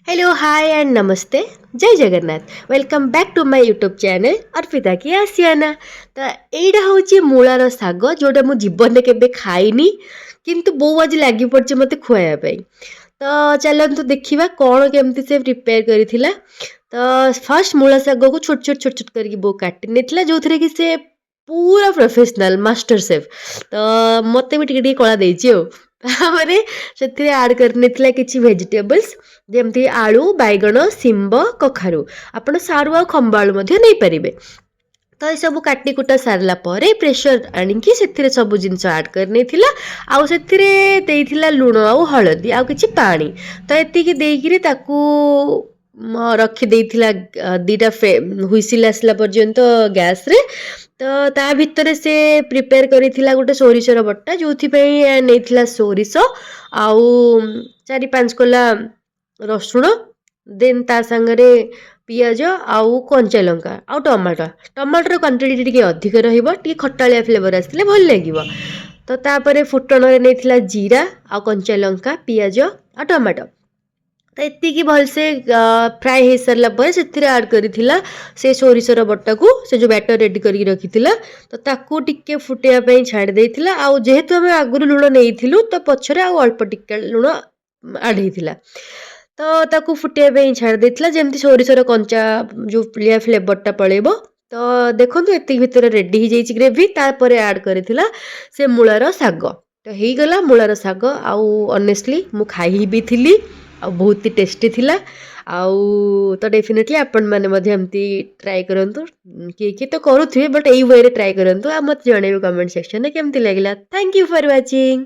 Hello hi and नमस्ते जय Jagannath welcome back to my YouTube channel Arpita की आसियाना। तो एटा हूँ मूलार शाग जोटा मु जीवन में केबे खाइनी किंतु बो आज लगी पड़ी मत खुआई। तो चलतु देखा कौन केमती से प्रिपेयर करिथिला। तो फर्स्ट मूला शाग को छोट छोट छोट छोट करके बो काटी नेथिला जो थरे कि से पूरा प्रोफेशनल मास्टर शेफ। तो मते भी टिके कला देछि ओ तापरे ସେଥିରେ ଆଡ୍ କରିନେଇଥିଲା କିଛି ଭେଜିଟେବଲ୍ସ ଯେମିତି ଆଳୁ ବାଇଗଣ ଶିମ୍ବ କଖାରୁ ଆପଣ ସାରୁ ଆଉ ଖମ୍ବ ଆଳୁ ମଧ୍ୟ ନେଇପାରିବେ। ତ ଏସବୁ କାଟି କୁଟା ସାରିଲା ପରେ ପ୍ରେସର ଆଣିକି ସେଥିରେ ସବୁ ଜିନିଷ ଆଡ୍ କରିନେଇଥିଲା ଆଉ ସେଥିରେ ଦେଇଥିଲା ଲୁଣ ଆଉ ହଳଦୀ ଆଉ କିଛି ପାଣି। ତ ଏତିକି ଦେଇକିରି ତାକୁ ରଖିଦେଇଥିଲା ଦୁଇଟା ହୁଇସିଲ୍ ଆସିଲା ପର୍ଯ୍ୟନ୍ତ ଗ୍ୟାସ୍ରେ। ତ ତା ଭିତରେ ସେ ପ୍ରିପେୟାର କରିଥିଲା ଗୋଟେ ସୋରିଷର ବଟା ଯୋଉଥିପାଇଁ ନେଇଥିଲା ସୋରିଷ ଆଉ 4-5 କୋଲା ରସୁଣ ଦେନ୍ ତା ସାଙ୍ଗରେ ପିଆଜ ଆଉ କଞ୍ଚା ଲଙ୍କା ଆଉ ଟମାଟର କ୍ୱାଣ୍ଟିଟି ଟିକେ ଅଧିକ ରହିବ ଟିକେ ଖଟାଳିଆ ଫ୍ଲେଭର ଆସିଲେ ଭଲ ଲାଗିବ। ତ ତାପରେ ଫୁଟଣରେ ନେଇଥିଲା ଜିରା ଆଉ କଞ୍ଚା ଲଙ୍କା ପିଆଜ ଆଉ ଟମାଟୋ। ତ ଏତିକି ଭଲସେ ଫ୍ରାଏ ହେଇସାରିଲା ପରେ ସେଥିରେ ଆଡ୍ କରିଥିଲା ସେ ସୋରିଷର ବଟାକୁ ସେ ଯେଉଁ ବ୍ୟାଟର ରେଡ଼ି କରିକି ରଖିଥିଲା। ତ ତାକୁ ଟିକେ ଫୁଟେଇବା ପାଇଁ ଛାଡ଼ି ଦେଇଥିଲା ଆଉ ଯେହେତୁ ଆମେ ଆଗରୁ ଲୁଣ ନେଇଥିଲୁ ତ ପଛରେ ଆଉ ଅଳ୍ପ ଟିକେ ଲୁଣ ଆଡ୍ ହେଇଥିଲା। ତ ତାକୁ ଫୁଟେଇବା ପାଇଁ ଛାଡ଼ି ଦେଇଥିଲା ଯେମିତି ସୋରିଷର କଞ୍ଚା ଯେଉଁ ପ୍ରିୟା ଫ୍ଲେଭରଟା ପଳେଇବ। ତ ଦେଖନ୍ତୁ ଏତିକି ଭିତରେ ରେଡ଼ି ହେଇଯାଇଛି ଗ୍ରେଭି। ତାପରେ ଆଡ୍ କରିଥିଲା ସେ ମୂଳାର ଶାଗ। ତ ହେଇଗଲା ମୂଳାର ଶାଗ ଆଉ ଅନେଷ୍ଟଲି ମୁଁ ଖାଇ ବି ଥିଲି ଆଉ ବହୁତ ଟେଷ୍ଟି ଥିଲା। ଆଉ ତ ଡେଫିନେଟଲି ଆପଣମାନେ ମଧ୍ୟ ଏମିତି ଟ୍ରାଏ କରନ୍ତୁ। କିଏ କିଏ ତ କରୁଥିବେ ବଟ୍ ଏଇ ୱେରେ ଟ୍ରାଏ କରନ୍ତୁ ଆଉ ମୋତେ ଜଣେଇବେ କମେଣ୍ଟ ସେକ୍ସନରେ କେମିତି ଲାଗିଲା। Thank you for watching.